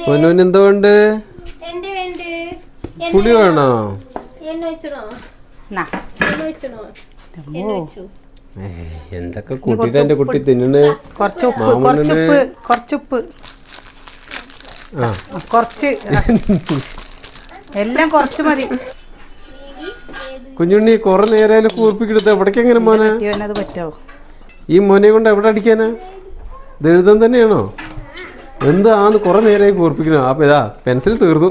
പൊന്നൂന് എന്തുകൊണ്ട് പുളി വേണോ? എന്തൊക്കെ കൂട്ടിട്ട് എന്റെ കുട്ടി തിന്നണ്? കുറച്ചുപ്പ് കുറച്ച് എല്ലാം കുറച്ച് മതി. കുഞ്ഞുണ്ണി കൊറേ നേരം കൂർപ്പിക്കെടുത്ത് എവിടേക്ക് എങ്ങനെ മോനെ? അത് പറ്റാവോ? ഈ മോനെ കൊണ്ട് എവിടെ അടിക്കാനാ? ഇത് എഴുതാൻ തന്നെയാണോ? എന്താന്ന് കൊറേ നേരമായി കൂർപ്പിക്കണോ? അപ്പൊ ഇതാ പെൻസിൽ തീർന്നു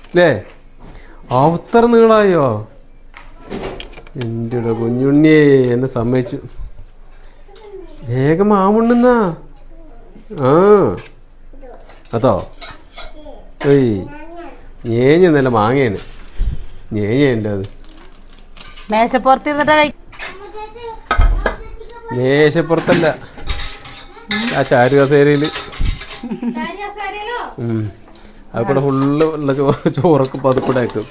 അല്ലേ? അത്ര നീളായോ? എൻ്റെ കുഞ്ഞുണ്ണിയെ എന്നെ സമ്മതിച്ചു. വേഗം മാമുണ്ടെന്നാ. ആ അതോ ഏയ് ഞേഞ്ഞല്ല മാങ്ങയാണ്. ഞേഞ്ഞുണ്ട് അത്. മേശപ്പുറത്തല്ല, ആ ചാരു കസേരയില്. അതുകൂടെ ഫുള്ള് ഉള്ള ചോറൊക്കെ പതുക്കൂടെ ആക്കും.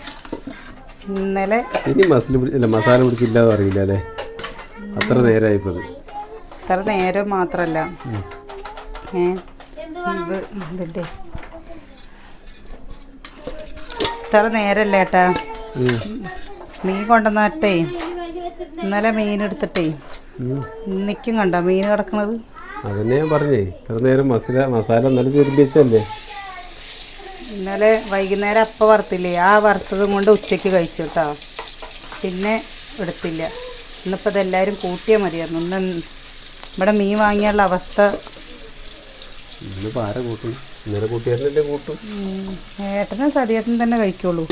ഇന്നലെ ഇനി മസാല പിടിച്ചില്ലാതെ അറിയില്ല അല്ലേ? അത്ര നേരമായിപ്പത്. അത്ര നേരം മാത്രല്ല ഇത്ര നേരല്ലേ ഏട്ടാ? മീൻ കൊണ്ടുവന്നിട്ടേ ഇന്നലെ മീൻ എടുത്തിട്ടേ ഇന്നിക്കും കണ്ടോ മീൻ കിടക്കണത്? അതന്നെ ഞാൻ പറഞ്ഞേ, ഇത്ര നേരം മസാല നല്ല തിരുമ്പിച്ചല്ലേ. ഇന്നലെ വൈകുന്നേരം അപ്പം വറുത്തില്ലേ, ആ വറുത്തതും കൊണ്ട് ഉച്ചയ്ക്ക് കഴിച്ചു കേട്ടോ. പിന്നെ എടുത്തില്ല. ഇന്നിപ്പോൾ ഇതെല്ലാവരും കൂട്ടിയാൽ മതിയായിരുന്നു. ഇന്ന് ഇവിടെ മീൻ വാങ്ങിയുള്ള അവസ്ഥ. ഏട്ടനും സതിയേട്ടനും തന്നെ കഴിക്കുള്ളൂ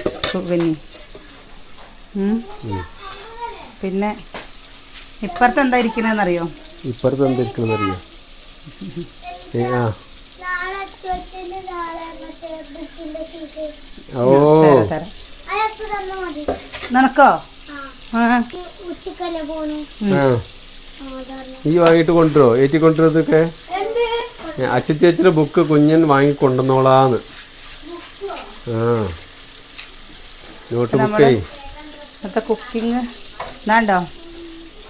കഞ്ഞി. പിന്നെ ഇപ്പുറത്ത് എന്താ ഇരിക്കണെന്നറിയോ? ഇപ്പുറത്ത് എന്താ ഇരിക്കണെന്നറിയോ? നിനക്കോ? ഈ വാങ്ങിട്ട് കൊണ്ടുവരോ? ഏറ്റി കൊണ്ടുവരതൊക്കെ അച്ഛൻ ചേച്ചിയുടെ ബുക്ക് കുഞ്ഞൻ വാങ്ങിക്കൊണ്ടുവന്നോളാന്ന്. നോട്ട് ബുക്കേ. ഇന്നത്തെ കുക്കിങ് ഇതാണ്ടോ.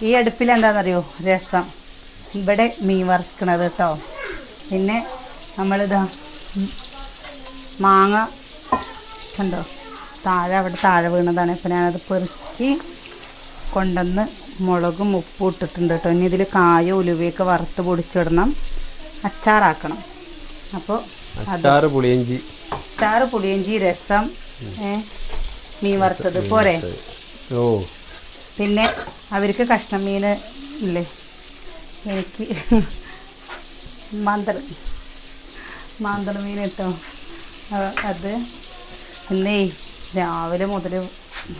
ഈ അടുപ്പിൽ എന്താണെന്നറിയോ? രസം. ഇവിടെ മീൻ വറുക്കണത് കേട്ടോ. പിന്നെ നമ്മളിതാ മാങ്ങ കണ്ടോ അവിടെ താഴെ വീണതാണ്. അപ്പോൾ ഞാനത് പെറുക്കി കൊണ്ടുവന്ന് മുളകും ഉപ്പും ഇട്ടിട്ടുണ്ട് കേട്ടോ. ഇനി ഇതിൽ കായ ഉലുവയൊക്കെ വറുത്ത് പൊടിച്ചിടണം, അച്ചാറാക്കണം. അപ്പോൾ അച്ചാറ് പുളിയഞ്ചി രസം മീൻ വറുത്തത് പോരെ. പിന്നെ അവർക്ക് കഷ്ണം മീൻ ഇല്ലേ, എനിക്ക് മാന്തൾ മീൻ കേട്ടോ. അത് ഇന്നേ രാവിലെ മുതൽ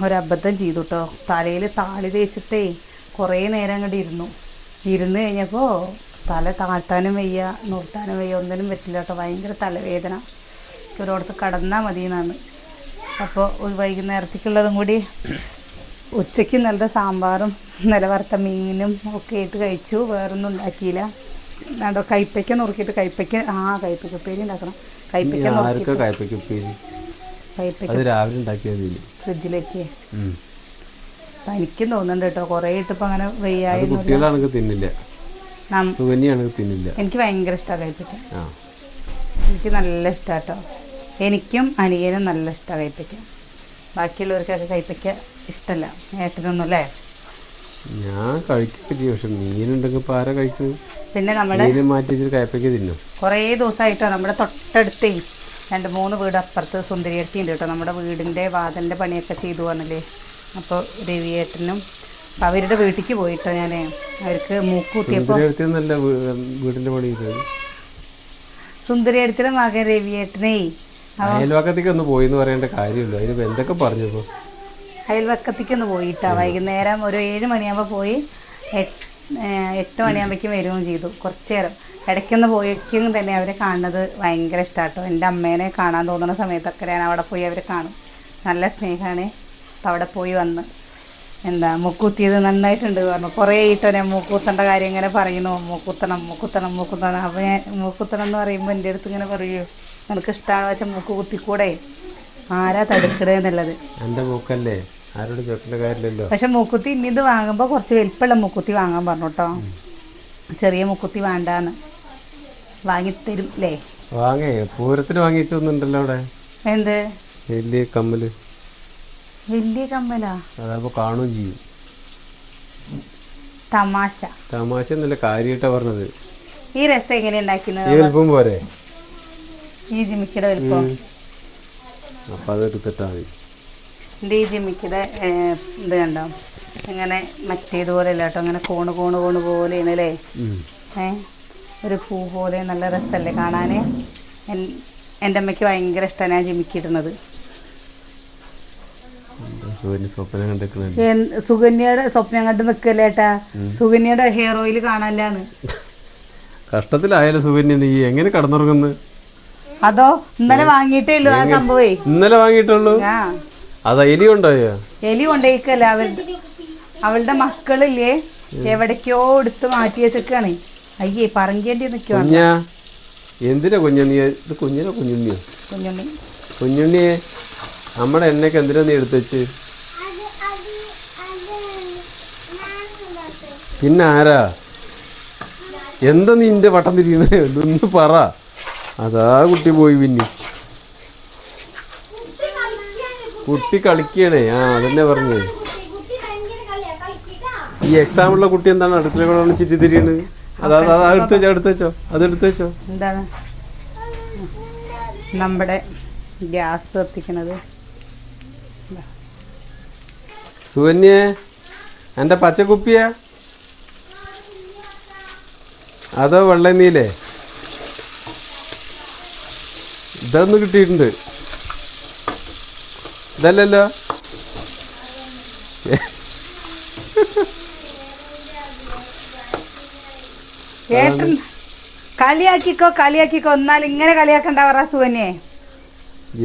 ഒരബദ്ധം ചെയ്തു കേട്ടോ. തലയിൽ താളി തേച്ചിട്ടേ കുറേ നേരം അങ്ങോട്ട് ഇരുന്ന് കഴിഞ്ഞപ്പോൾ തല താഴ്ത്താനും വയ്യ നിർത്താനും വയ്യ, ഒന്നിനും പറ്റില്ല കേട്ടോ. ഭയങ്കര തലവേദന. ഒരിടത്ത് കടന്നാൽ മതി എന്നാണ്. അപ്പോൾ ഒരു വൈകുന്നേരത്തേക്കുള്ളതും കൂടി ഉച്ചയ്ക്ക് നല്ല സാമ്പാറും നിലവറുത്ത മീനും ഒക്കെ ആയിട്ട് കഴിച്ചു. വേറൊന്നും ഉണ്ടാക്കിയില്ല. അതോ കൈപ്പയ്ക്ക നുറുക്കിയിട്ട് കൈപ്പയ്ക്കുപ്പേരി ഉണ്ടാക്കണം. ഫ്രിഡ്ജിലേക്ക് എനിക്കും തോന്നുന്നുണ്ട് കേട്ടോ. കുറേ ഇട്ടിപ്പോൾ അങ്ങനെ വയ്യായി. എനിക്ക് ഭയങ്കര ഇഷ്ടമാണ് കൈപ്പയ്ക്ക. എനിക്ക് നല്ല ഇഷ്ടമാണ് കേട്ടോ. എനിക്കും അനിയനും നല്ല ഇഷ്ടമാണ് കൈപ്പയ്ക്ക. ബാക്കിയുള്ളവർക്കൊക്കെ കൈപ്പയ്ക്ക ഇഷ്ടമല്ല. ഏട്ടനൊന്നും അല്ലേ? ഞാൻ കഴിക്കൊക്കെ ചെയ്യും, പക്ഷെ മീനുണ്ടെങ്കിൽ ആരാ കഴിക്കുന്നത്? പിന്നെ നമ്മുടെ കയ്പയ്ക്ക് തിന്നും. കുറേ ദിവസമായിട്ടോ നമ്മുടെ തൊട്ടടുത്തേ 2-3 വീട് അപ്പുറത്ത് സുന്ദരിയേട്ടത്തി ഉണ്ട് കേട്ടോ. നമ്മുടെ വീടിൻ്റെ വാതിലിൻ്റെ പണിയൊക്കെ ചെയ്തു വന്നില്ലേ. അപ്പോൾ രവിയേട്ടനും അവരുടെ വീട്ടിലേക്ക് പോയിട്ടോ ഞാൻ. അവർക്ക് മൂക്കുത്തിയപ്പോൾ സുന്ദരിയേട്ടത്തിൻ്റെ മകൻ രവിയേട്ടനേ അയൽവക്കത്തേക്ക് ഒന്ന് പോയി എന്ന് പറയേണ്ട കാര്യമില്ല. അതിന് എന്തൊക്കെ പറഞ്ഞപ്പോ അയൽവക്കത്തേക്ക് ഒന്ന് പോയിട്ടാ. വൈകുന്നേരം ഒരു 7 മണിയാകുമ്പോൾ പോയി 8 മണിയാകുമ്പോഴേക്കും വരികയും ചെയ്തു. കുറച്ച് നേരം ഇടയ്ക്കൊന്ന് പോയിക്കും തന്നെ അവരെ കാണുന്നത് ഭയങ്കര ഇഷ്ടമാട്ടോ. എൻ്റെ അമ്മേനെ കാണാൻ തോന്നുന്ന സമയത്തൊക്കെ ഞാൻ അവിടെ പോയി അവരെ കാണും. നല്ല സ്നേഹമാണ്. അപ്പം അവിടെ പോയി വന്ന് മൂക്കുത്തിയത് നന്നായിട്ടുണ്ട് പറഞ്ഞു. കുറേ ആയിട്ടോ ഞാൻ മൂക്കുത്തേണ്ട കാര്യം ഇങ്ങനെ പറയുന്നു. മൂക്കുത്തണം. അപ്പോൾ ഞാൻ മൂക്കുത്തണം എന്ന് പറയുമ്പോൾ എൻ്റെ അടുത്ത് ഇങ്ങനെ പറയൂ, നിനക്ക് ഇഷ്ടമാണ് വെച്ചാൽ മൂക്ക് കുത്തിക്കൂടെ, ആരാ തടുക്കണേന്നുള്ളത്. എൻ്റെ മൂക്കല്ലേ, ആരോട് ചോദിക്കേണ്ട കാര്യമില്ലല്ലോ. പക്ഷെ മൂക്കുത്തി ഇനി ഇത് വാങ്ങുമ്പോൾ കുറച്ച് വലിപ്പമുള്ള മൂക്കുത്തി വാങ്ങാൻ പറഞ്ഞു കേട്ടോ. ചെറിയ മൂക്കുത്തി വേണ്ടാന്ന് വാങ്ങിത്തരും അല്ലേ. വാങ്ങേ പൂരത്തിന് വാങ്ങിച്ചൊന്നുണ്ടല്ലോ അവിടെ എന്ത് വലിയ കമ്മല്. വലിയ കമ്മലാ? അതാകുമ്പോ കാണുകയും ചെയ്യും. തമാശ തമാശ എന്നല്ല, കാര്യമായിട്ടാ പറഞ്ഞത്. ഈ രസം എങ്ങനെ ഉണ്ടാക്കുന്നത്? ഈ വലുപ്പം പോരെ? ഈ ജിമിക്കിയുടെ വലുപ്പം. അപ്പൊ അത് എടുത്തിട്ടാ മതി. എൻ്റെ ഈ ജിമിക്കിയുടെ ഇത് കണ്ടോ, ഇങ്ങനെ മറ്റേതുപോലെ അല്ല കേട്ടോ, അങ്ങനെ കോണ് കോണ് കോണ് പോലെയാണ് അല്ലേ? ഒരു പൂ പോലെ നല്ല രസമല്ലേ കാണാൻ? എൻ്റെ അമ്മയ്ക്ക് ഭയങ്കര ഇഷ്ടമാണ് ഞാൻ ജിമിക്കി ഇടുന്നത്. സുകന്യയുടെ സ്വപ്നം കണ്ട് നിൽക്കല്ലേ ഏട്ടാ? സുകന്യയുടെ ഹെയർ ഓയിൽ കാണാനില്ലാന്ന്. കഷ്ടത്തിലായാലും സുകന്യ നീ എങ്ങനെ കടന്നുറങ്ങുന്നു? അതോ ഇന്നലെ വാങ്ങിയിട്ടേ ഉള്ളൂ ആ സംഭവേ. ഇന്നലെ വാങ്ങിയിട്ടുള്ളൂ? അതാ എലി കൊണ്ടുപോയോ? എലി കൊണ്ടുപോയിക്കല്ല, അവളുടെ മക്കളില്ലേ എവിടേക്കോ എടുത്ത് മാറ്റി വെച്ചേക്കാണ്. അയ്യേ പറങ്കേണ്ടി നിൽക്കുവാ. എന്തിനാ കുഞ്ഞ നീ ഇത്? കുഞ്ഞിനെ കുഞ്ഞുണ്ണിയോ? കുഞ്ഞുണ്ണി. കുഞ്ഞുണ്ണിയെ നമ്മുടെ എണ്ണയ്ക്ക് എന്തിനാ നീ എടുത്ത് വെച്ച്? പിന്നെ ആരാ? എന്താ നീ ഇന്റെ വട്ടം തിരിയുന്നത്? ഇതൊന്ന് പറ. അതാ കുട്ടി പോയി. പിന്നെ കുട്ടി കളിക്കണേ. ആ അതന്നെ പറഞ്ഞേ. ഈ എക്സാമുള്ള കുട്ടി എന്താണ് അടുക്കള ചുറ്റി തിരിയണ്? അതാ എടുത്തുവെച്ചോ. എന്താണ് നമ്മുടെ ഗ്യാസ് കത്തിക്കണത്? സുകന്യേ, എൻ്റെ പച്ചക്കുപ്പിയാ അതോ വെള്ള നീലേ? ഇതൊന്ന് കിട്ടിയിട്ടുണ്ട്. ഇതല്ലല്ലോ. ഏട്ടൻ കളിയാക്കിക്കോ എന്നാൽ ഇങ്ങനെ കളിയാക്കണ്ട പറ സുകന്യെ.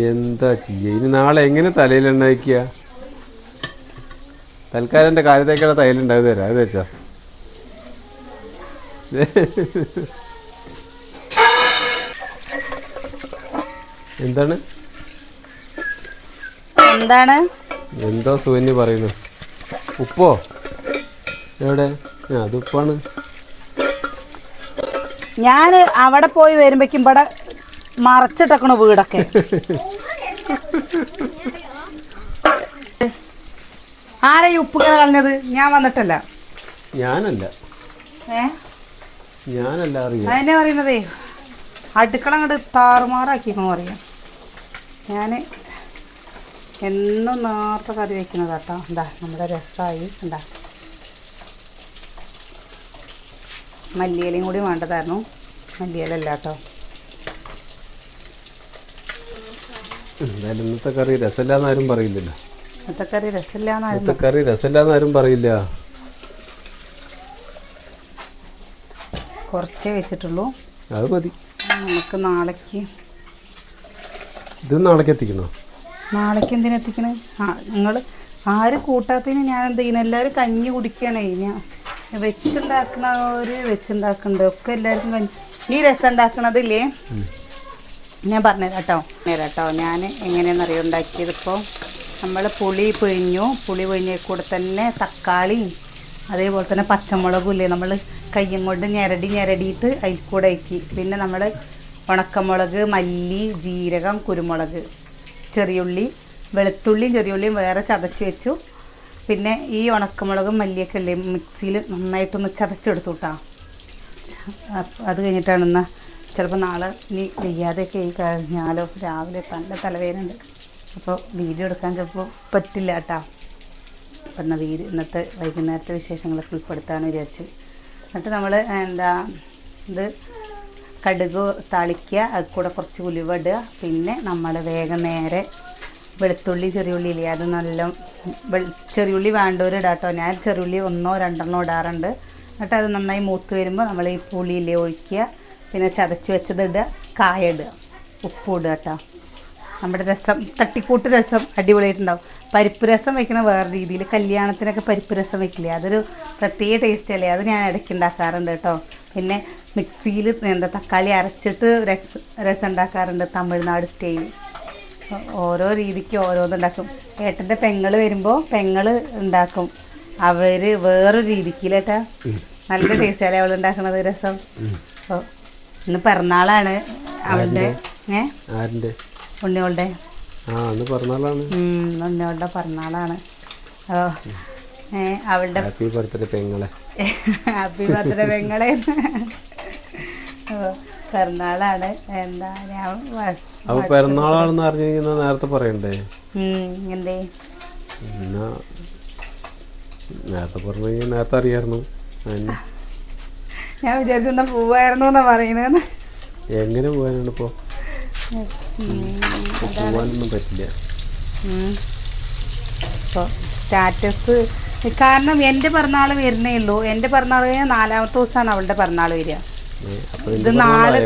എന്താ ചെയ്യ? ഇനി നാളെ എങ്ങനെ തലയിലെണ്ണ വയ്ക്കുക? തൽക്കാലം എൻ്റെ കാര്യത്തേക്കുള്ള തൈലുണ്ടായത് തരാം. അത് വെച്ചോ. എന്താണ് എന്തോ സുകന്യ പറയുന്നു? ഉപ്പോ? എവിടെ? അത് ഉപ്പാണ്. ഞാൻ അവിടെ പോയി വരുമ്പോഴേക്കും ഇവിടെ മറച്ചിട്ടേക്കണു വീടൊക്കെ. ആരാ ഈ ഉപ്പ് ഇങ്ങനെ കളഞ്ഞത്? ഞാൻ വന്നിട്ടല്ല. ഞാനല്ല അറിയാം. അതിനെ പറയുന്നതേ അടുക്കള അങ്ങോട്ട് താറുമാറാക്കിക്കണോ അറിയാം. ഞാൻ എന്നും നേരത്തെ കറി വയ്ക്കുന്നത് കേട്ടോ. എന്താ നമ്മുടെ രസമായി. എന്താ മല്ലിയിലയും കൂടി വേണ്ടതായിരുന്നു. മല്ലിയിലല്ല കേട്ടോ. എന്തായാലും ഇന്നത്തെ കറി രസമില്ലാന്ന് ആരും പറയില്ലല്ലോ. ഇന്നത്തെ കറി രസമില്ലാന്ന് പറയില്ല. കുറച്ചേ വെച്ചിട്ടുള്ളൂ. അത് മതി. നമുക്ക് നാളേക്ക് എത്തിക്കണോ? നാളേക്ക് എന്തിനെത്തിക്കണേ? നിങ്ങൾ ആരും കൂട്ടാത്തതിന് ഞാൻ എന്ത് ചെയ്യുന്നു? എല്ലാവരും കഞ്ഞി കുടിക്കണേ. ഞാൻ വെച്ചുണ്ടാക്കുന്നുണ്ട് ഒക്കെ എല്ലാവർക്കും കഞ്ഞി. ഈ രസം ഉണ്ടാക്കണതില്ലേ ഞാൻ പറഞ്ഞുതരാം കേട്ടോ. ഞാൻ എങ്ങനെയാണെന്നറിയോ ഉണ്ടാക്കിയതിപ്പോൾ? നമ്മൾ പുളി പിഴിഞ്ഞ കൂടെ തന്നെ തക്കാളിയും അതേപോലെ തന്നെ പച്ചമുളകും ഇല്ലേ നമ്മൾ കയ്യും കൊണ്ട് ഞെരടിയിട്ട് അതിൽ കൂടെ ആക്കി. പിന്നെ നമ്മൾ ഉണക്കമുളക്, മല്ലി, ജീരകം, കുരുമുളക്, ചെറിയുള്ളി, ചെറിയുള്ളിയും വേറെ ചതച്ച് വെച്ചു. പിന്നെ ഈ ഉണക്കമുളകും മല്ലിയൊക്കെ അല്ലേ മിക്സിയിൽ നന്നായിട്ടൊന്ന് ചതച്ചെടുത്തു കേട്ടോ. അത് കഴിഞ്ഞിട്ടാണ് എന്നാൽ ചിലപ്പോൾ നാളെ ഇനി വയ്യാതെയൊക്കെ ആയി കഴിഞ്ഞാലോ രാവിലെ നല്ല തലവേദനയുണ്ട്. അപ്പോൾ വീഡിയോ എടുക്കാൻ ചിലപ്പോൾ പറ്റില്ല കേട്ടോ. അപ്പം എന്നാൽ ഇന്നത്തെ വൈകുന്നേരത്തെ വിശേഷങ്ങളൊക്കെ ഉൾപ്പെടുത്താമെന്ന് വിചാരിച്ച്. എന്നിട്ട് നമ്മൾ ഇത് കടുക് താളിക്കുക, അത് കൂടെ കുറച്ച് ഉലുവ ഇടുക. പിന്നെ നമ്മൾ വേഗം നേരെ വെളുത്തുള്ളി, ചെറിയുള്ളി ഇല്ലേ അത് നല്ല ചെറിയുള്ളി വേണ്ടവരിടാം കേട്ടോ. ഞാൻ ചെറിയുള്ളി 1 2 ഇടാറുണ്ട്. എന്നിട്ട് അത് നന്നായി മൂത്ത് വരുമ്പോൾ നമ്മൾ ഈ പുളിയില്ലേ ഒഴിക്കുക. പിന്നെ ചതച്ച് വെച്ചത് ഇടുക, കായ ഇടുക, ഉപ്പ് ഇടുക കേട്ടോ. നമ്മുടെ രസം തട്ടിക്കൂട്ട് രസം അടിപൊളിയായിട്ടുണ്ടാവും. പരിപ്പ് രസം വയ്ക്കണ വേറെ രീതിയിൽ. കല്യാണത്തിനൊക്കെ പരിപ്പ് രസം വയ്ക്കില്ലേ, അതൊരു പ്രത്യേക ടേസ്റ്റ് അല്ലേ. അത് ഞാൻ ഇടയ്ക്ക് ഉണ്ടാക്കാറുണ്ട് കേട്ടോ. പിന്നെ മിക്സിയിൽ തക്കാളി അരച്ചിട്ട് രസം ഉണ്ടാക്കാറുണ്ട്, തമിഴ്നാട് സ്റ്റൈൽ. ഓരോ രീതിക്ക് ഓരോന്നുണ്ടാക്കും. ഏട്ടൻ്റെ പെങ്ങൾ വരുമ്പോൾ പെങ്ങൾ ഉണ്ടാക്കും. അവർ വേറൊരു രീതിക്കില്ലേട്ടാ. നല്ല ടേസ്റ്റല്ലേ അവൾ ഉണ്ടാക്കണത് രസം. അപ്പോൾ ഇന്ന് പിറന്നാളാണ്. അവളുടെ ആരിൻ്റെ ഉണ്ണിയോളുടെ അന്ന് പിറന്നാളാണ്. ഉണ്ണിയോളുടെ പിറന്നാളാണ്. അവളുടെ ഹാപ്പി ബർത്ത്ഡേ പെങ്ങളെ. ഹാപ്പി ബർത്ത്ഡേ പെങ്ങളെ. പിറന്നാളാണ്. എന്താ ഞാൻ അപ്പൊ പിറന്നാളാണെന്ന് അറിഞ്ഞിരിക്കുന്ന നേരത്തെ പറയണ്ടേ? എന്തേ നേരത്തെ പറഞ്ഞു, നേരത്തെ അറിയായിരുന്നു. ഞാൻ വിചാരിച്ചെന്നാ പോവായിരുന്നു എന്നാ പറയുന്നത്. എങ്ങനെ പോകാനാണ് ഇപ്പോ? പോവാനൊന്നും പറ്റില്ല. ഇപ്പോൾ സ്റ്റാറ്റസ് കാരണം എൻ്റെ പിറന്നാൾ വരുന്നേ ഉള്ളൂ. എൻ്റെ പിറന്നാൾ കഴിഞ്ഞാൽ 4ാമത്തെ ദിവസമാണ് അവളുടെ പിറന്നാൾ വരിക. ഇത് നാളെ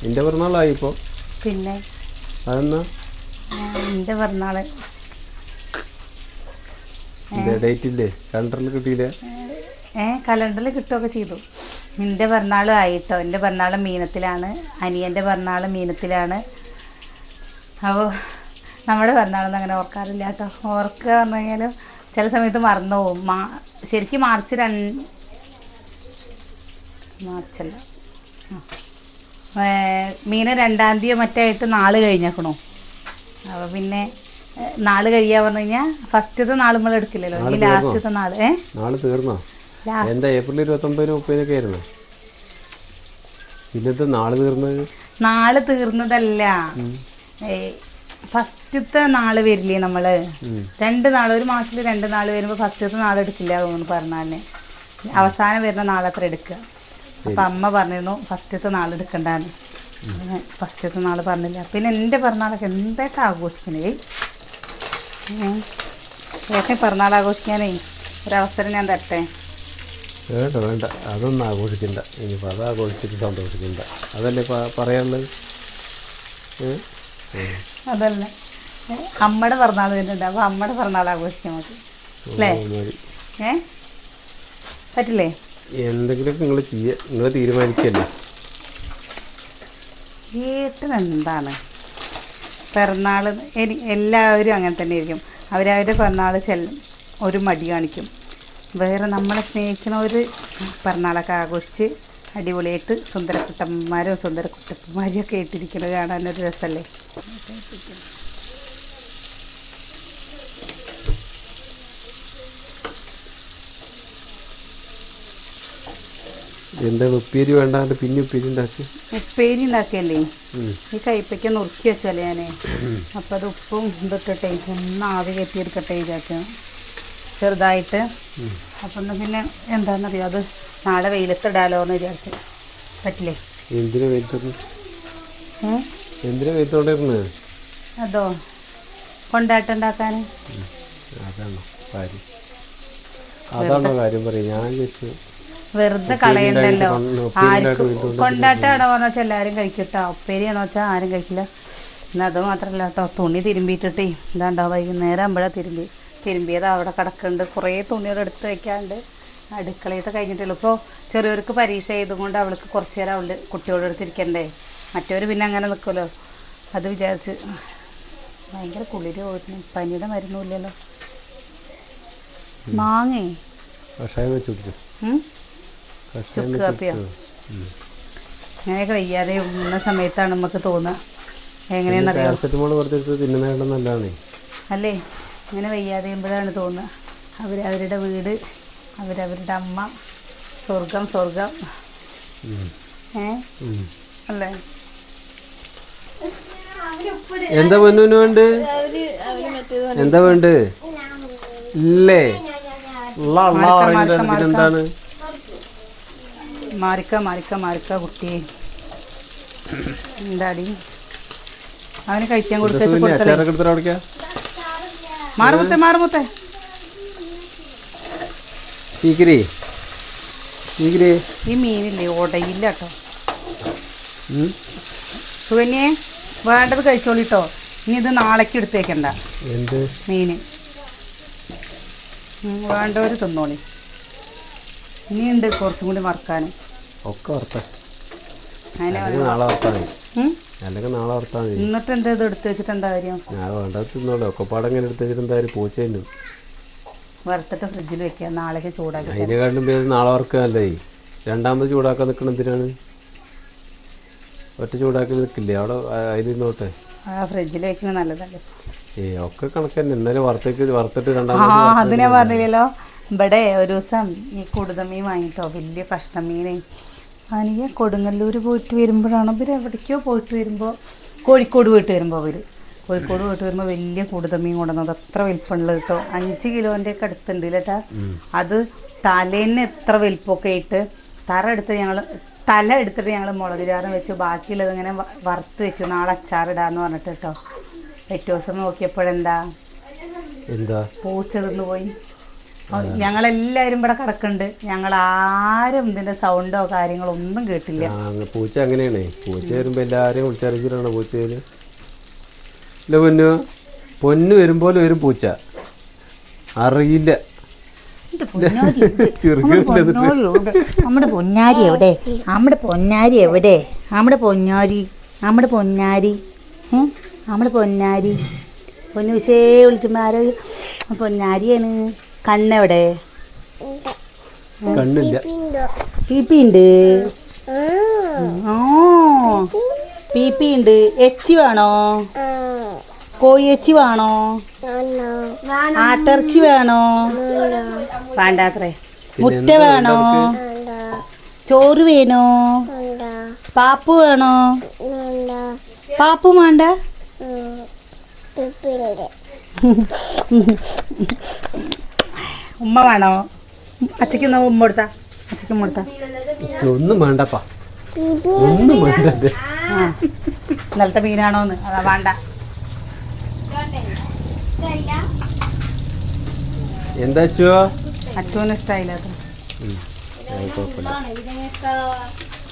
എന്റെ പിറന്നാളായിപ്പോ. പിന്നെ അതെന്നാ എൻ്റെ പിറന്നാൾ ഡേറ്റ് ഇല്ലേ? കലണ്ടറിൽ കിട്ടിയില്ലേ? കലണ്ടറിൽ കിട്ടുകയൊക്കെ ചെയ്തു. എൻ്റെ പിറന്നാളും ആയിട്ടോ. എൻ്റെ പിറന്നാൾ മീനത്തിലാണ്, അനിയൻ്റെ പിറന്നാൾ മീനത്തിലാണ്. അപ്പോൾ നമ്മുടെ പിറന്നാളൊന്നും അങ്ങനെ ഓർക്കാറില്ല കേട്ടോ. ഓർക്കുക പറഞ്ഞു കഴിഞ്ഞാലും ചില സമയത്ത് മറന്നു പോകും. ശരിക്കും മാർച്ചല്ല, മീന 2-ാം തീയതി മറ്റായിട്ട് നാൾ കഴിഞ്ഞേക്കണു. അപ്പോൾ പിന്നെ നാൾ കഴിയാ പറഞ്ഞു കഴിഞ്ഞാൽ ഫസ്റ്റത്തെ നാൾ നമ്മൾ എടുക്കില്ലല്ലോ, ഈ ലാസ്റ്റത്തെ നാള് തീർന്നോ? എന്താ ഏപ്രിൽ 29-30 ആയിരുന്നു പിന്നത്തെ നാള് തീർന്നത്? നാള് തീർന്നതല്ല, ഫസ്റ്റത്തെ നാള് വരില്ലേ നമ്മള്. 2 നാൾ, ഒരു മാസത്തിൽ 2 നാൾ വരുമ്പോൾ ഫസ്റ്റത്തെ നാൾ എടുക്കില്ല തോന്നുന്നു പറഞ്ഞാല്. അവസാനം വരുന്ന നാളത്ര എടുക്കുക. അപ്പം അമ്മ പറഞ്ഞിരുന്നു ഫസ്റ്റത്തെ നാൾ എടുക്കണ്ടാന്ന്. ഫസ്റ്റത്തെ നാൾ പറഞ്ഞില്ല. പിന്നെ എൻ്റെ പിറന്നാളൊക്കെ എന്തായിട്ട് ആഘോഷിക്കണേ. ഏട്ടൻ പിറന്നാൾ ആഘോഷിക്കാനേ ഒരവസരം ഞാൻ തരട്ടെ. വേണ്ട വേണ്ട, അതൊന്നും ആഘോഷിക്കണ്ട. ഇനിയിപ്പോൾ അത് ആഘോഷിച്ചിട്ട് സന്തോഷിക്കണ്ട. അതല്ലേ പറയാനുള്ളത്? അതല്ല, അമ്മയുടെ പിറന്നാൾ വരുന്നുണ്ട്. അപ്പോൾ അമ്മയുടെ പിറന്നാൾ ആഘോഷിക്കാൻ മതി അല്ലേ? പറ്റില്ലേ? എന്തെങ്കിലുമൊക്കെ നിങ്ങൾ ചെയ്യുക, നിങ്ങൾ തീരുമാനിക്കല്ലേ. ഏട്ടനെന്താണ് പിറന്നാൾ? എല്ലാവരും അങ്ങനെ തന്നെ ആയിരിക്കും. അവരവരുടെ പിറന്നാൾ ഒരു മടി കാണിക്കും. വേറെ നമ്മളെ സ്നേഹിക്കുന്നവർ പിറന്നാളൊക്കെ ആഘോഷിച്ച് അടിപൊളിയായിട്ട് സുന്ദരക്കുട്ടന്മാരും സുന്ദരക്കുട്ടന്മാരും ഒക്കെ ഇട്ടിരിക്കുന്നത് കാണാനൊരു രസമല്ലേ. എന്താ ഉപ്പേരി വേണ്ടാണ്ട് പിന്നെ ഉപ്പേരി ഉണ്ടാക്കി? ഉപ്പേരി ഉണ്ടാക്കിയല്ലേ, ഈ കയ്പ്പയ്ക്ക നുറുക്കി വെച്ചാലേ ഞാനേ. അപ്പം അത് ഉപ്പും ഇതൊക്കെ ഒന്ന് ആവി കെട്ടിയെടുക്കട്ടെ വിചാരിച്ചു ചെറുതായിട്ട്. അപ്പം പിന്നെ എന്താണെന്നറിയോ, അത് നാളെ വെയിലത്തിടാലോ എന്ന് വിചാരിച്ചു. പറ്റില്ലേ? എന്തിനാ വെയിലത്തോണ്ടിരുന്നത്? അതോ കൊണ്ടാട്ടുണ്ടാക്കാൻ. അതാണോ കാര്യം പറയും? ഞാൻ വെറുതെ കളയണ്ടല്ലോ. ആർക്കും കൊണ്ടാട്ടാണോ പറഞ്ഞാൽ എല്ലാവരും കഴിക്കട്ടോ. ഉപ്പേരിയാണോ വെച്ചാൽ ആരും കഴിക്കില്ല. എന്നാൽ അത് മാത്രമല്ല കേട്ടോ, തുണി തിരുമ്പിയിട്ടിട്ടേ ഇതാണ്ടോ വൈകുന്നേരം ആകുമ്പോഴാണ് തിരുമ്പിയത് അവിടെ കിടക്കുന്നുണ്ട്. കുറേ തുണികൾ എടുത്ത് വയ്ക്കാണ്ട് അടുക്കളയത്തെ കഴിഞ്ഞിട്ടുള്ളൂ. ഇപ്പോൾ ചെറിയവർക്ക് പരീക്ഷ ചെയ്തുകൊണ്ട് അവൾക്ക് കുറച്ച് നേരം അവളുടെ കുട്ടിയോട് എടുത്തിരിക്കണ്ടേ. മറ്റവർ പിന്നെ അങ്ങനെ നിൽക്കുമല്ലോ. അത് വിചാരിച്ച് ഭയങ്കര കുളിര് പോയിരുന്നു. പനിയുടെ മരുന്നുമില്ലല്ലോ. മാങ്ങേ ചുക്ക് കാപ്പിയോ അങ്ങനെയൊക്കെ വയ്യാതെ ഉള്ള സമയത്താണ് നമുക്ക് തോന്നുക. എങ്ങനെയാണെന്നറിയാം അല്ലേ? ഇങ്ങനെ വയ്യാതെയുമ്പോഴാണ് തോന്നുക അവരവരുടെ വീട്, അവരവരുടെ അമ്മ, സ്വർഗം അല്ലേ? എന്താ പൊന്നു വേണ്ട? എന്താ വേണ്ട? ഇല്ലേ എന്താണ്? മാറിക്ക കുട്ടിയെ എന്താടി അവന് കഴിക്കാൻ കൊടുത്തേ. മാറുമുത്തേ ഈ മീനില്ലേ ഉടയില്ല കേട്ടോ. സുകന്യെ വേണ്ടത് കഴിച്ചോളിട്ടോ. ഇനി ഇത് നാളേക്ക് എടുത്തേക്കണ്ട മീന്. വേണ്ടവർ തിന്നോളി. ഇനിയുണ്ട് കുറച്ചും കൂടി വറുക്കാൻ. എന്നിട്ട് എന്താ ഇത് എടുത്ത് വെച്ചിട്ട് എന്താ കാര്യം? വറുത്തിട്ട് ഫ്രിഡ്ജിൽ വെക്കുക, നാളേക്ക് ചൂടാക്കി. അതിനെക്കാട്ടിലും പേര് നാളെ വറുക്കാനല്ലേ, രണ്ടാമത് ചൂടാക്കാൻ നിൽക്കണം എന്തിനാണ്? ഒറ്റ ചൂടാക്കി നിൽക്കില്ലേ അവിടെ അതിലിരുന്നോട്ടെ. ആ ഫ്രിഡ്ജിൽ വെക്കുന്നത് നല്ലതല്ലേ. ഒക്കെ കണക്ക് തന്നെ. ഇന്നലെ വറുത്തിട്ട് ആ രണ്ടാമത് അത് ഞാൻ പറഞ്ഞില്ലല്ലോ. ഇവിടെ ഒരു ദിവസം ഈ കുടുതമീൻ വാങ്ങിട്ടോ, വലിയ കഷ്ണമീൻ. ആണെങ്കിൽ കൊടുങ്ങല്ലൂർ പോയിട്ട് വരുമ്പോഴാണ് ഇവർ എവിടേക്കോ പോയിട്ട് വരുമ്പോൾ, കോഴിക്കോട് പോയിട്ട് വരുമ്പോൾ വലിയ കുടുതമീൻ കൊണ്ടുവന്നത്. അത്ര വലിപ്പമുള്ള കേട്ടോ, 5 കിലോൻ്റെ ഒക്കെ അടുത്തുണ്ട് കേട്ടാ. അത് തലേന്ന് എത്ര വലിപ്പമൊക്കെ ആയിട്ട് തല എടുത്തിട്ട് ഞങ്ങൾ മുളക് ചാരം വെച്ചു, ബാക്കിയുള്ളത് ഇങ്ങനെ വറുത്ത് വെച്ചു. നാളെ അച്ചാറിടാന്ന് പറഞ്ഞിട്ട് കേട്ടോ. പിറ്റേ ദിവസം നോക്കിയപ്പോഴെന്താ പൂച്ച തിന്നു പോയി. ഞങ്ങളെല്ലാവരും ഇവിടെ കിടക്കുന്നുണ്ട്, ഞങ്ങൾ ആരും ഇതിന്റെ സൗണ്ടോ കാര്യങ്ങളോ ഒന്നും കേട്ടില്ല. പൂച്ച അങ്ങനെയാണേ, പൂച്ച വരുമ്പോ എല്ലാരെയും വിളിച്ചറിയിച്ചിട്ടാണ് പൂച്ചയില്. ഇല്ല പൊന്നു വരുമ്പോലെ വരും പൂച്ച, അറിയില്ല. നമ്മുടെ പൊന്നാരി എവിടെ? നമ്മുടെ പൊന്നാരി എവിടെ? നമ്മുടെ പൊന്നാരി, നമ്മുടെ പൊന്നാരി, നമ്മുടെ പൊന്നാരി. പൊന്നുശേ വിളിച്ചുമ്പോ ആരോ പൊന്നാരിയാണ്. കണ്ണെവിടെ? കണ്ണില്ല. പീപ്പി ഉണ്ട്. ഓ പീപ്പി ഉണ്ട്. എച്ചി വേണോ? കോഴി എച്ചി വേണോ? ആട്ടിറച്ചി വേണോ? വേണ്ടാത്രേ. മുട്ട വേണോ? ചോറ് വേണോ? പാപ്പു വേണോ? പാപ്പു വേണ്ട. ഉമ്മ വേണോ? അച്ഛക്ക് ഉമ്മ കൊടുത്താ, അച്ഛക്ക് ഉമ്മ കൊടുത്താ. ഒന്നും വേണ്ടപ്പാ, ഒന്നും വേണ്ട. ഇന്നലത്തെ മീനാണോന്ന് അതാ വേണ്ട. എന്താ അച്ഛനും ഇഷ്ടായില്ല.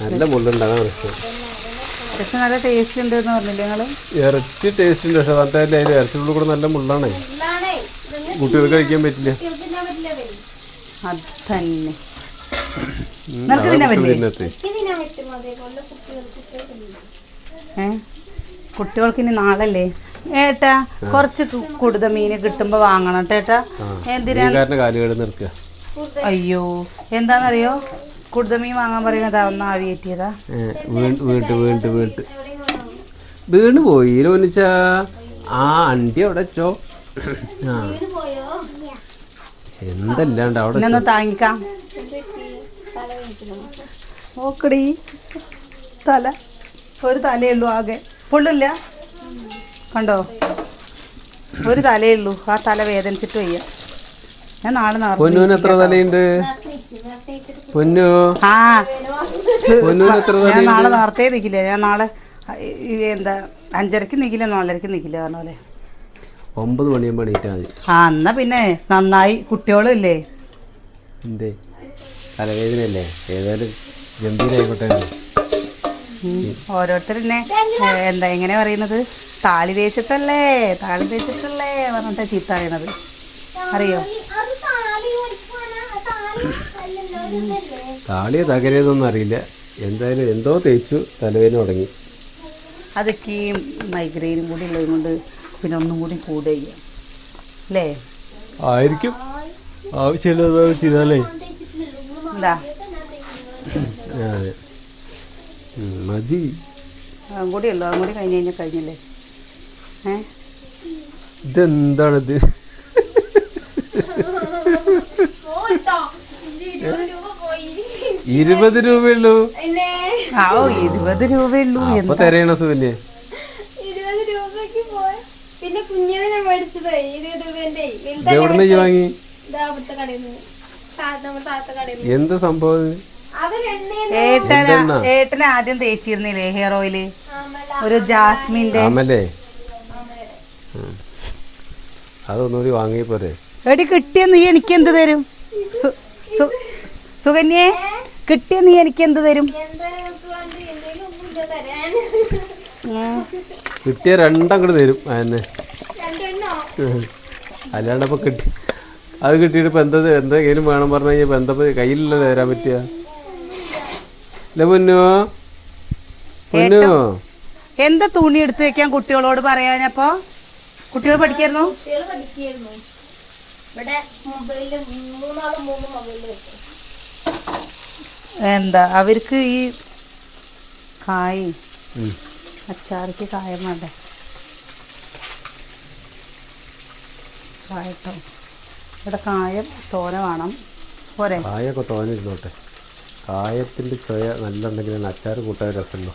നല്ല മുള്ളുണ്ടാകാൻ പക്ഷെ നല്ല ടേസ്റ്റ് ഉണ്ട് എന്ന് പറഞ്ഞില്ലേ നിങ്ങള്? ഇറച്ചി ടേസ്റ്റ് ഉണ്ട്, പക്ഷെ അതായത് അതിൽ ഇറച്ചിയുടെ കൂടെ നല്ല മുള്ളാണേ, കുട്ടികൾക്ക് കഴിക്കാൻ പറ്റില്ല. അത് തന്നെ നിനക്ക് തിന്നാൻ പറ്റില്ലേ? കുട്ടികൾക്ക് ഇനി നാളല്ലേ ഏട്ടാ കുറച്ച് കൊടുത മീന് കിട്ടുമ്പോ വാങ്ങണം കേട്ടാ. എന്തിനാ? അയ്യോ എന്താന്നറിയോ, കൊടുത മീൻ വാങ്ങാൻ പറയുന്നത് ഒന്ന് ആവി കയറ്റിയതാ. വീണ് പോയി ലോനിച്ചാ. ആ അണ്ടി അവിടെ വെച്ചോ. എന്തല്ലാണ്ട് അവിടെ ഒന്ന് താങ്ങിക്കാം. നോക്കടി തല, ഒരു തലയുള്ളൂ ആകെ, പൊള്ളില്ല കണ്ടോ, ഒരു തലയേ ഉള്ളൂ. ആ തല വേദനിച്ചിട്ട് വയ്യ. ഞാൻ നാളെ എത്ര തലയുണ്ട് പൊന്നു? ആ ഞാൻ നാളെ നേരത്തെ നിൽക്കില്ല. ഞാൻ നാളെ എന്താ 5:30 നിൽക്കില്ല, 4:30 നിൽക്കില്ല പറഞ്ഞ പോലെ. 9 മണിയാകുമ്പോൾ എണീറ്റാൽ മതി. ആ എന്നാ പിന്നെ നന്നായി. കുട്ടികളും ഇല്ലേ? എന്തേ തലവേദനയല്ലേ? ഏതായാലും ഗംഭീരായിക്കോട്ടെ. ഓരോരുത്തരെന്നെ എന്താ എങ്ങനെ പറയുന്നത്, താളി തേച്ചിട്ടല്ലേ പറഞ്ഞിട്ട് ചീത്ത പറയണത് അറിയോ? താളിയോ തകരേതൊന്നും അറിയില്ല, എന്തായാലും എന്തോ തേച്ചു തലവേദന തുടങ്ങി. അതൊക്കെ ഈ മൈഗ്രെയിനും കൂടി ഉള്ളത് കൊണ്ട് പിന്നെ ഒന്നും കൂടി കൂടുക അല്ലേ? ആയിരിക്കും, ആവശ്യമുള്ളത് ചെയ്താലേ. എന്താ മതി, അതും കൂടി ഉള്ളു, അതും കൂടി കഴിഞ്ഞ് കഴിഞ്ഞാൽ കഴിഞ്ഞല്ലേ. ഇതെന്താണിത്? 20 രൂപയുള്ളൂ. 20 രൂപയുള്ളൂ. അപ്പൊ തരയണ സുകന്യ. എവിടുന്ന് വാങ്ങി? എന്ത് സംഭവം? ഏട്ടനെ ആദ്യം തേച്ചിരുന്നില്ലേ ഹെയർ ഓയില്, ഒരു ജാസ്മിന്റെ. അതൊന്നുകൂടി വാങ്ങിയ പോരെ. എടി കിട്ടിയ നീ എനിക്ക് എന്ത് തരും? സുകന്യെ കിട്ടിയ നീ എനിക്ക് എന്ത് തരും? കിട്ടിയ 2 അങ്ങോട്ട് തരും. അതന്നെ, അല്ലാണ്ട് ഇപ്പൊ അത് കിട്ടിയിട്ട് ഇപ്പൊ എന്തെങ്കിലും വേണം പറഞ്ഞു കഴിഞ്ഞാൽ എന്താ കയ്യിലല്ലേ തരാൻ പറ്റുക? അല്ല പൊന്നു, എന്താ തുണി എടുത്ത് വെക്കാൻ കുട്ടികളോട് പറയാഞ്ഞപ്പോ? കുട്ടികൾ പഠിക്കായിരുന്നു. എന്താ അവർക്ക് ഈ കായ് അച്ചാറിക്ക് കായം വേണ്ടേ? കായട്ടോ, ഇവിടെ കായം തോന വേണം. പോരെ? കായൊക്കെ തോന്നിരുന്നോട്ടെ. കായത്തിൻ്റെ ചൊയ നല്ല ഉണ്ടെങ്കിലാണ് അച്ചാർ കൂട്ടാൻ രസമുള്ളൂ.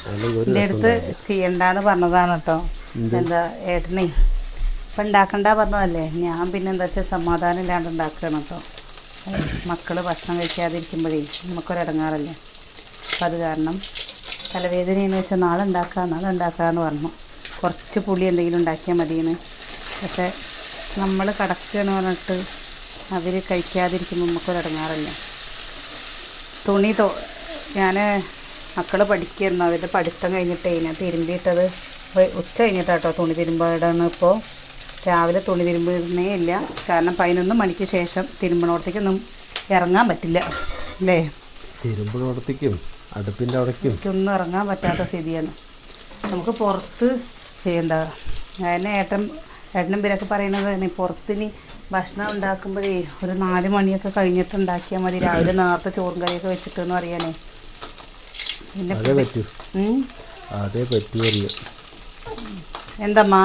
അല്ലെങ്കിൽ ഒരു എൻ്റെ അടുത്ത് ചെയ്യണ്ടെന്ന് പറഞ്ഞതാണ് കേട്ടോ. എന്താ ഏട്ടനെ ഇപ്പം ഉണ്ടാക്കണ്ട പറഞ്ഞതല്ലേ. ഞാൻ പിന്നെ എന്താ വെച്ചാൽ സമാധാനം ഇല്ലാണ്ട് ഉണ്ടാക്കുകയാണ് കേട്ടോ. മക്കൾ ഭക്ഷണം കഴിക്കാതിരിക്കുമ്പോഴേ നമുക്കൊരിടങ്ങാറല്ലേ. അപ്പം അത് കാരണം തലവേദനയെന്ന് വെച്ചാൽ നാളെ ഉണ്ടാക്കാമെന്ന് പറഞ്ഞു. കുറച്ച് പുളി എന്തെങ്കിലും ഉണ്ടാക്കിയാൽ മതിയെന്ന്. പക്ഷേ നമ്മൾ കിടക്കുകയെന്ന് പറഞ്ഞിട്ട് അവർ കഴിക്കാതിരിക്കുമ്പോൾ നമുക്കൊരിടങ്ങാറല്ലേ. തുണി ഞാൻ മക്കൾ പഠിക്കുമായിരുന്നു. അവരുടെ പഠിത്തം കഴിഞ്ഞിട്ടേ ഞാൻ തിരുമ്പിയിട്ടത് ഉച്ച കഴിഞ്ഞിട്ടാട്ടോ തുണി തിരുമ്പാടാണ്. ഇപ്പോൾ രാവിലെ തുണി തിരുമ്പുന്നേ ഇല്ല. കാരണം 11 മണിക്ക് ശേഷം തിരുമ്പണോടത്തേക്കൊന്നും ഇറങ്ങാൻ പറ്റില്ല അല്ലേ. തിരുമ്പണോടത്തേക്കും അടുപ്പിൻ്റെ അവിടേക്കും ഒന്നും ഇറങ്ങാൻ പറ്റാത്ത സ്ഥിതിയാണ്. നമുക്ക് പുറത്ത് ചെയ്യേണ്ട. അതിന് ഏട്ടനും പേരൊക്കെ പറയുന്നത് തന്നെ പുറത്തിന് ഭക്ഷണം ഉണ്ടാക്കുമ്പോഴേ ഒരു 4 മണിയൊക്കെ കഴിഞ്ഞിട്ട് ഉണ്ടാക്കിയാൽ മതി. രാവിലെ നേരത്തെ ചോറും കറിയൊക്കെ വെച്ചിട്ടെന്ന് അറിയാനേ. പിന്നെ അതേ പറ്റൂ. എന്തമ്മാ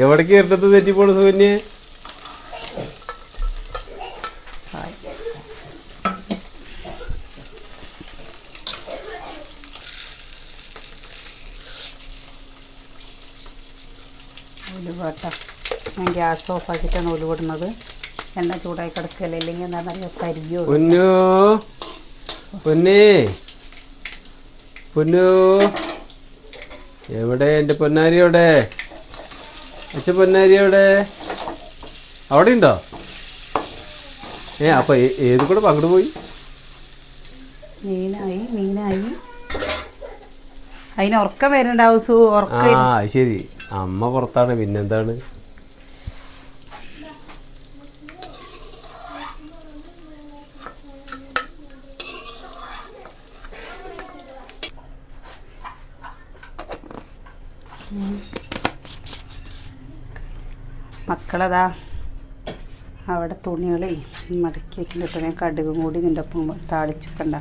എവിടേക്ക് ഇരട്ടത്ത് തെറ്റിപ്പോണു സുകന്യെ? ഉലുവട്ട ഞാൻ ഗ്യാസ് ഓഫാക്കിയിട്ടാണ് ഉലുവിടുന്നത്. എണ്ണ ചൂടായി കിടക്കുകയല്ലേ, ഇല്ലെങ്കിൽ എന്താ പറയുക കരിയോ. പൊന്നു എവിടെ എൻ്റെ പൊന്നാരി? എവിടെ അച്ഛൻ പൊന്നാരി? എവിടെ? അവിടെ ഉണ്ടോ? അപ്പോൾ ഏത് കൂടെ പങ്കെടു പോയി? മീനായി അതിന് ഉറക്കം വരുന്നുണ്ടാവും. ആ ശരി, അമ്മ പുറത്താണ്. പിന്നെന്താണ്? മക്കളതാ അവിടെ തുണികളെ മടക്കി വെക്കുന്നുണ്ട്. ഞാൻ കടുകും കൂടി ഇതിൻ്റെ ഒപ്പം താളിച്ചൊക്കെണ്ട.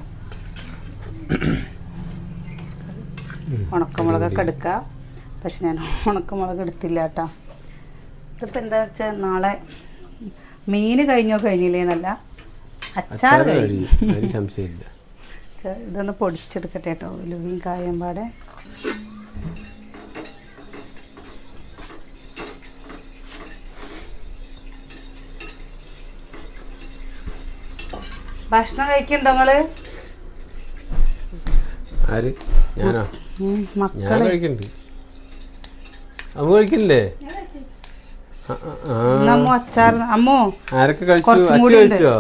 ഉണക്കമുളകൊക്കെ എടുക്കാം. പക്ഷെ ഞാൻ ഉണക്കമുളക് എടുത്തില്ല കേട്ടോ. ഇതിപ്പോൾ എന്താ വെച്ചാൽ നാളെ മീൻ കഴിഞ്ഞില്ലേന്നല്ല, അച്ചാർ കഴിഞ്ഞു. ഇതൊന്ന് പൊടിച്ചെടുക്കട്ടെ കേട്ടോ. ഉലുവയും കായം പാടെ. ഭക്ഷണം കഴിക്കണ്ടോ നിങ്ങള്? ആര്? ഞാനോ? മക്കള് കഴിക്കണ്ട്. അമ്മ കഴിക്കില്ലേ? അച്ചാർ അമ്മോ ആരൊക്കെ കഴിച്ചോ?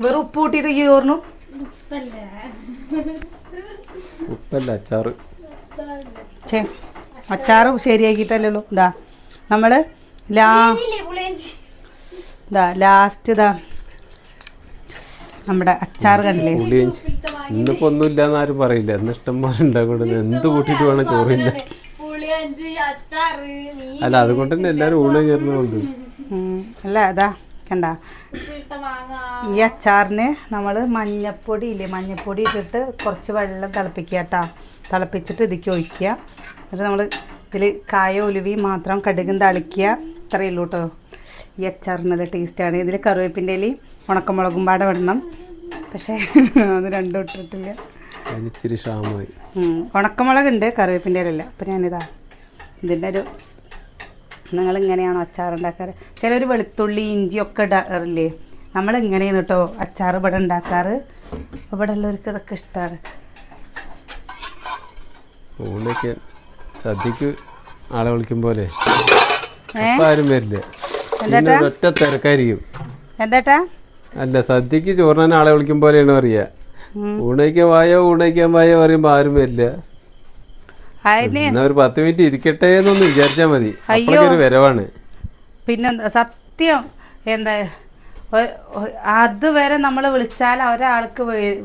വെറും ഉപ്പ് കൂട്ടിട്ട് ചോറിനു ഉപ്പല്ല അച്ചാറ്. അച്ചാറ് ശരിയാക്കിയിട്ടല്ലോ. ഇതാ നമ്മള് ലാസ്റ്റ് ഇതാ നമ്മുടെ അച്ചാർ കണ്ടില്ലേ. ഇന്നിപ്പോ ഒന്നും ഇല്ലാന്ന് ആരും പറയില്ല. എന്ന് ഇഷ്ടംപോലെ ഉണ്ടാകൂടുന്നു. എന്ത് കൂട്ടിട്ട് വേണം ചോറില്ല. അല്ല അതുകൊണ്ട് തന്നെ എല്ലാരും ഊണ് ചേർന്നുകൊണ്ട് അല്ല അതാ കണ്ട. ഈ അച്ചാറിന് നമ്മൾ മഞ്ഞപ്പൊടി ഇട്ടിട്ട് കുറച്ച് വെള്ളം തിളപ്പിക്കുക കേട്ടോ. തിളപ്പിച്ചിട്ട് ഇതിലേക്ക് ഒഴിക്കുക. എന്നിട്ട് നമ്മൾ ഇതിൽ കായ ഉലുവയും മാത്രം കടുകും തളിക്കുക. ഇത്രയേ ഉള്ളൂ കേട്ടോ. ഈ അച്ചാർ നല്ല ടേസ്റ്റാണ്. ഇതിൽ കറിവേപ്പിൻ്റെ ഇലയും ഉണക്കമുളകും പാടെ വിടണം. പക്ഷേ അത് രണ്ടും ഇട്ടിട്ടില്ല. ഇച്ചിരി ക്ഷാമമായി. ഉണക്കമുളകുണ്ട്, കറിവേപ്പിൻ്റെ ഇലയില്ല. അപ്പം ഞാനിതാ ഇതിൻ്റെ ഒരു നിങ്ങളിങ്ങനെയാണോ അച്ചാർ ഉണ്ടാക്കാറ്? ചിലർ വെളുത്തുള്ളി ഇഞ്ചിയൊക്കെ ഇടാറില്ലേ? നമ്മളിങ്ങനെയാണ് കേട്ടോ അച്ചാർ ഇവിടെ ഉണ്ടാക്കാറ്. ഇവിടെ ഉള്ളവർക്ക് ഇതൊക്കെ ഇഷ്ടമാണ്. ഊണൊക്കെ സദ്യക്ക് ആളെ വിളിക്കും പോലെ ആരും വരില്ല. ഒറ്റ തിരക്കായിരിക്കും. എന്താട്ടാ? അല്ല സദ്യക്ക് ചോറിനാൻ ആളെ വിളിക്കും പോലെയാണ് പറയാ. ഊണയ്ക്കാൻ വായോ പറയുമ്പോ ആരും വരില്ല. എന്നാ ഒരു 10 മിനിറ്റ് ഇരിക്കട്ടെ എന്നൊന്ന് വിചാരിച്ചാ മതി. അപ്പോഴൊരു വരവാണ്. പിന്നെന്താ സത്യം. എന്താ അതുവരെ നമ്മൾ വിളിച്ചാൽ ഒരാൾക്ക്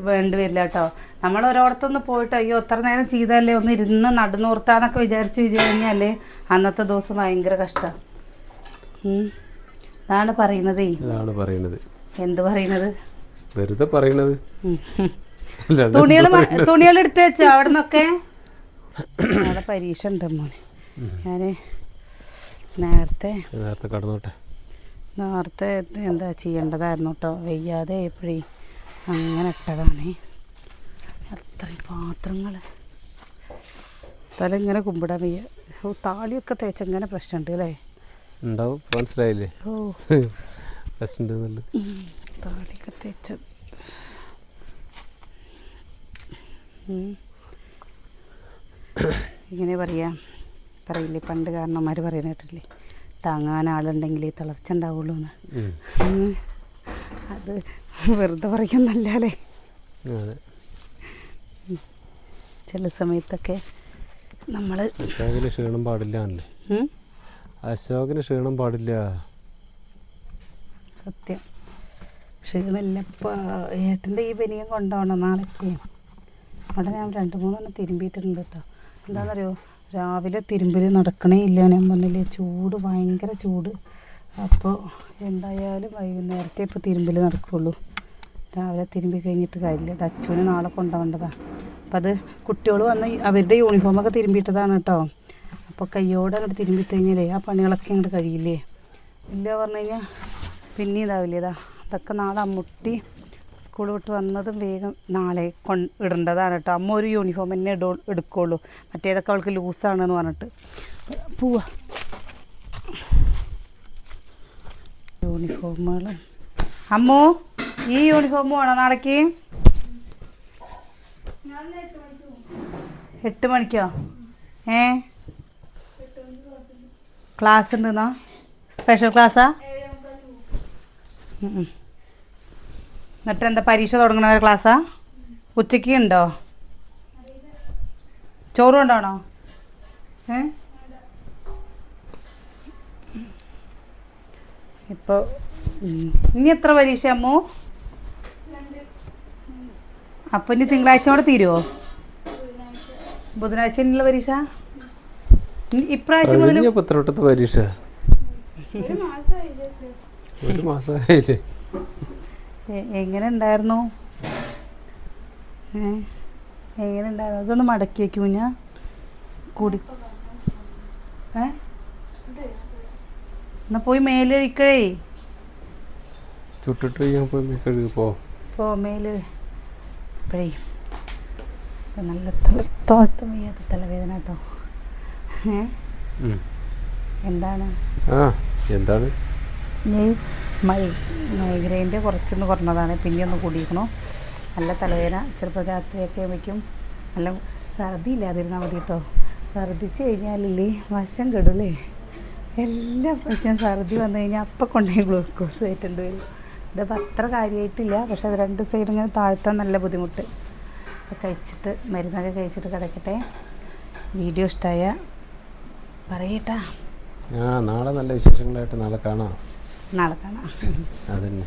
വേണ്ടി വരില്ല കേട്ടോ. നമ്മൾ ഒരിടത്തൊന്ന് പോയിട്ട് അയ്യോ എത്ര നേരം ചെയ്താലേ ഒന്ന് ഇരുന്ന് നടന്നോർത്താന്നൊക്കെ വിചാരിച്ചു കഴിഞ്ഞാലേ അന്നത്തെ ദിവസം ഭയങ്കര കഷ്ടമാണ്. അതാണ് പറയുന്നത്. എന്ത് പറയണത്? വെറുതെ പറയണത്. തുണികൾ എടുത്ത് വെച്ചോ അവിടെ നിന്നൊക്കെ? അവിടെ പരീക്ഷ ഉണ്ട് മോനെ. ഞാൻ നേരത്തെ കടന്നോട്ടെ. നേരത്തെ എന്താ ചെയ്യേണ്ടതായിരുന്നു കേട്ടോ, വയ്യാതെ എപ്പോഴേ അങ്ങനെ ഇട്ടതാണേ. അത്രയും പാത്രങ്ങൾ തല ഇങ്ങനെ കുമ്പിടാൻ വയ്യ. താളിയൊക്കെ തേച്ചങ്ങനെ പ്രശ്നമുണ്ട് അല്ലേ? ഉണ്ടാവും, മനസ്സിലായില്ലേ? ഓ പ്രശ്നമുണ്ട്. താളിയൊക്കെ തേച്ച ഇങ്ങനെ പറയില്ലേ പണ്ട് കാരണന്മാർ പറയുന്ന കേട്ടില്ലേ, താങ്ങാൻ ആളുണ്ടെങ്കിൽ തളർച്ച ഉണ്ടാവുള്ളൂ എന്ന്. അത് വെറുതെ പറയുന്നല്ലേ. ചില സമയത്തൊക്കെ നമ്മൾ അശോകന് ക്ഷീണം പാടില്ല. അശോകന് ക്ഷീണം പാടില്ല. സത്യം ക്ഷീണമില്ല. ഇപ്പോൾ ഏട്ടൻ്റെ ഈ പനിയും കൊണ്ടുപോകണം നാളേക്ക്. അവിടെ ഞാൻ 2-3 തിരുമ്പിയിട്ടുണ്ട് കേട്ടോ. എന്താണെന്നറിയോ, രാവിലെ തിരുമ്പൽ നടക്കണേ ഇല്ല. ഞാൻ പറഞ്ഞില്ലേ ചൂട്, ഭയങ്കര ചൂട്. അപ്പോൾ എന്തായാലും വൈകുന്നേരത്തെ ഇപ്പോൾ തിരുമ്പൽ നടക്കുകയുള്ളൂ. രാവിലെ തിരുമ്പി കഴിഞ്ഞിട്ട് കാര്യമില്ല. അത് അച്ഛന് നാളെ കൊണ്ടുപോകേണ്ടതാണ്. അപ്പം അത് കുട്ടികൾ വന്ന് അവരുടെ യൂണിഫോമൊക്കെ തിരുമ്പിയിട്ടതാണ് കേട്ടോ. അപ്പോൾ കയ്യോടെ അങ്ങോട്ട് തിരുമ്പിട്ട് കഴിഞ്ഞാലേ ആ പണികളൊക്കെ അങ്ങോട്ട് കഴിയില്ലേ. ഇല്ല പറഞ്ഞു കഴിഞ്ഞാൽ പിന്നെ ഇതാവില്ലേ. അതൊക്കെ നാളെ അമ്മുട്ടി സ്കൂൾ വിട്ട് വന്നതും വേഗം നാളെ ഇടേണ്ടതാണ് കേട്ടോ. അമ്മ ഒരു യൂണിഫോം തന്നെ എടുക്കുകയുള്ളൂ, മറ്റേതൊക്കെ അവൾക്ക് ലൂസാണെന്ന് പറഞ്ഞിട്ട് പോവാ. യൂണിഫോമുകൾ അമ്മോ, ഈ യൂണിഫോം വേണോ നാളേക്ക്? 8 മണിക്കോ? ക്ലാസ് ഉണ്ടെന്നാ? സ്പെഷ്യൽ ക്ലാസ്സാ? എന്നിട്ട് എന്താ പരീക്ഷ തുടങ്ങണ ക്ലാസ്സാ? ഉച്ചയ്ക്ക് ഉണ്ടോ? ചോറ് കൊണ്ടാണോ? ഇപ്പോൾ ഇനി എത്ര പരീക്ഷ അമ്മോ? അപ്പം ഇനി തിങ്കളാഴ്ച കൂടെ തീരുമോ? ബുധനാഴ്ച ഉള്ള പരീക്ഷ? ഇപ്രാവശ്യം മുതൽ പരീക്ഷ 1 മാസമായില്ലേ? എങ്ങനെ ഉണ്ടായിരുന്നു? എങ്ങനെ ഉണ്ടായിരുന്നു? അതൊന്ന് മടക്കി വയ്ക്കൂ ഞാൻ കൂടി. എന്നാ പോയി മേല് കഴിക്കഴേ. ചുട്ടിട്ട് പോ മേല്. ഇപ്പോഴേ നല്ല തോർത്തം വയ്യാത്ത തലവേദന കേട്ടോ. എന്താണ് മൈഗ്രെയിൻ്റെ കുറച്ചൊന്ന് കുറഞ്ഞതാണ്, പിന്നെ ഒന്ന് കൂടിയിരിക്കണോ. നല്ല തലവേദന, ചിലപ്പോൾ രാത്രിയൊക്കെ ആകുമ്പോഴേക്കും നല്ല ഛർദി ഇല്ലാതിരുന്നാൽ മതി കേട്ടോ. ഛർദിച്ച് കഴിഞ്ഞാലല്ലേ വശം കെടൂലേ. എല്ലാ പ്രാവശ്യം ഛർദി വന്നു കഴിഞ്ഞാൽ അപ്പം കൊണ്ടുപോയി ഗ്ലൂക്കോസ് കയറ്റേണ്ടി വരും. ഇതിപ്പോൾ അത്ര കാര്യമായിട്ടില്ല, പക്ഷെ അത് 2 സൈഡ് ഇങ്ങനെ താഴ്ത്താൻ നല്ല ബുദ്ധിമുട്ട്. അപ്പോൾ കഴിച്ചിട്ട് മരുന്നൊക്കെ കഴിച്ചിട്ട് കിടക്കട്ടെ. വീഡിയോ ഇഷ്ടമായ പറയട്ടാ. നാളെ നല്ല വിശേഷങ്ങളായിട്ട് നാളെ കാണാം. നാളെ കാണാം. അതന്നെ.